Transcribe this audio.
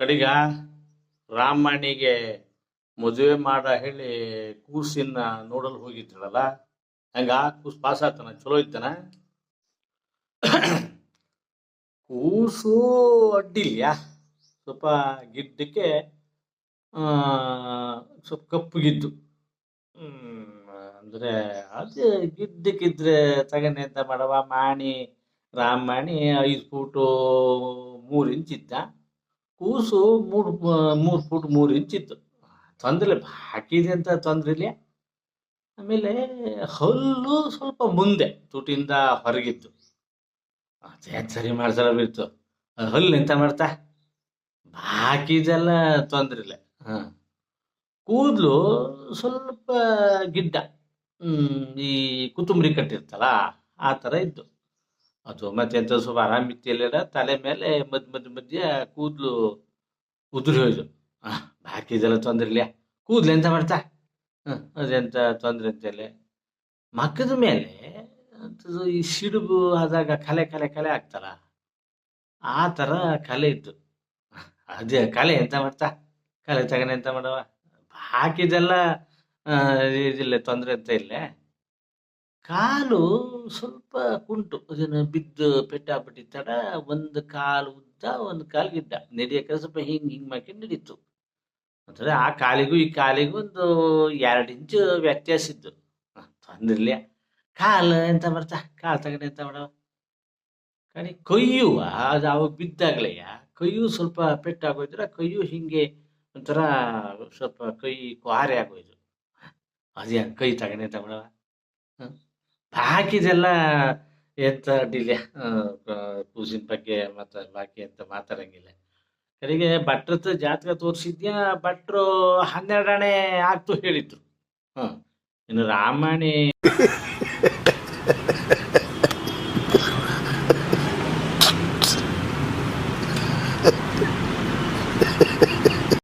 ಕಡಿಗ ರಾಮಣ್ಣಿಗೆ ಮದುವೆ ಮಾಡ ಹೇಳಿ ಕೂಸಿನ ನೋಡಲು ಹೋಗಿದ್ರಲ್ಲ. ಹಂಗ ಕೂಸ್ ಪಾಸ್ ಆತನ, ಚಲೋ ಇತ್ತಾನ? ಕೂಸು ಅಡ್ಡಿಲ್ಯಾ, ಸ್ವಲ್ಪ ಗಿಡ್ಡಕ್ಕೆ, ಆ, ಸ್ವಲ್ಪ ಕಪ್ಪಗಿದ್ದು. ಅಂದ್ರೆ ಅದು ಗಿಡ್ಡಕ್ಕಿದ್ರೆ ತಗನೆ ಅಂತ ಮಾಡವ. ರಾಮಾಣಿ 5 ಫೂಟು 3 ಇಂಚ್ ಇದ್ದ. ಕೂಸು 3 ಫೂಟ್ 3 ಇಂಚ್ ಇತ್ತು. ತೊಂದ್ರೆ ಹಾಕಿದೆ ಅಂತ ತೊಂದ್ರೆ ಇಲ್ಲ. ಆಮೇಲೆ ಹಲ್ಲು ಸ್ವಲ್ಪ ಮುಂದೆ ತುಟಿಯಿಂದ ಹೊರಗಿತ್ತು. ಅದೇ ಸರಿ ಮಾಡ್ಸಲ ಬಿತ್ತು. ಅದು ಹಲ್ಲು ಎಂತ ಮಾಡ್ತಾ, ಬಾಕಿದೆಲ್ಲ ತೊಂದ್ರೆ ಇಲ್ಲ. ಕೂದಲು ಸ್ವಲ್ಪ ಗಿಡ್ಡ, ಈ ಕುತುಂಬರಿ ಕಟ್ಟಿರ್ತಲ್ಲ ಆ ಥರ ಇತ್ತು. ಅದು ಮತ್ತೆ ಎಂತ ಸ್ವಲ್ಪ ಆರಾಮಿತ್ತಿಲ್ಲ, ತಲೆ ಮೇಲೆ ಮಧ್ಯ ಕೂದಲು ಉದುರಿ ಹೋಯ್ತು. ಬಾಕಿದೆಲ್ಲ ತೊಂದ್ರೆ ಇಲ್ಲ. ಕೂದಲು ಎಂತ ಮಾಡ್ತಾ, ಅದೆಂತ ತೊಂದ್ರೆ ಅಂತೆಲ್ಲ. ಮಕ್ಕದ ಮೇಲೆ ಈ ಸಿಡುಬು ಆದಾಗ ಕಲೆ ಕಲೆ ಕಲೆ ಆಗ್ತಲ್ಲ, ಆ ಥರ ಕಲೆ ಇತ್ತು. ಅದೇ ಕಲೆ ಎಂತ ಮಾಡ್ತಾ, ಕಲೆ ತಗನೆ ಎಂತ ಮಾಡವ. ಹಾಕಿದೆಲ್ಲ ಇದಿಲ್ಲ, ತೊಂದರೆ ಅಂತ ಇಲ್ಲ. ಕಾಲು ಸ್ವಲ್ಪ ಕುಂಟು, ಅದನ್ನು ಬಿದ್ದು ಪೆಟ್ಟಾಗ್ಬಿಟ್ಟಿತ್ತಡ. ಒಂದು ಕಾಲು ಉದ್ದ, ಒಂದು ಕಾಲು ಗಿಡ್ಡ. ನಡಿಯಕ್ಕೆ ಸ್ವಲ್ಪ ಹಿಂಗೆ ಮಾಡ್ಕೊಂಡು ನಡೀತು. ಅಂದರೆ ಆ ಕಾಲಿಗೂ ಈ ಕಾಲಿಗೂ ಒಂದು 2 ಇಂಚು ವ್ಯತ್ಯಾಸ ಇತ್ತು. ತೊಂದ್ರಿಲ್ಲ. ಕಾಲು ಎಂತ ಮಾಡ್ತಾ, ಕಾಲು ತಗೊಂಡು ಎಂತ ಮಾಡವ. ಕಡೆ ಕೊಯ್ಯುವ, ಅದು ಅವಾಗ ಬಿದ್ದಾಗ್ಲೆಯ ಕೈಯು ಸ್ವಲ್ಪ ಪೆಟ್ಟಾಗೋಯ್ದ್ರೆ ಕೈಯು ಹಿಂಗೆ ಒಂಥರ ಸ್ವಲ್ಪ ಕೈ ಕ್ವಾರೆ ಆಗೋಯ್ತು. ಅದೇ ಕೈ ತಗೊಂಡು ಎಂತ ಮಾಡವ. ಬಾಕಿದೆಲ್ಲ ಎಂತ ಅಡ್ಡಿಲ್ಲ. ಕೂಸಿನ ಬಗ್ಗೆ ಮತ್ತೆ ಬಾಕಿ ಎಂತ ಮಾತಾಡಂಗಿಲ್ಲ. ಕಡೆಗೆ ಭಟ್ರದ್ದು ಜಾತಕ ತೋರಿಸಿದ್ಯಾ, ಭಟ್ರು 12 ಆಣೆ ಆಗ್ತು ಹೇಳಿದ್ರು. ಇನ್ನು ರಾಮಾಯಣಿ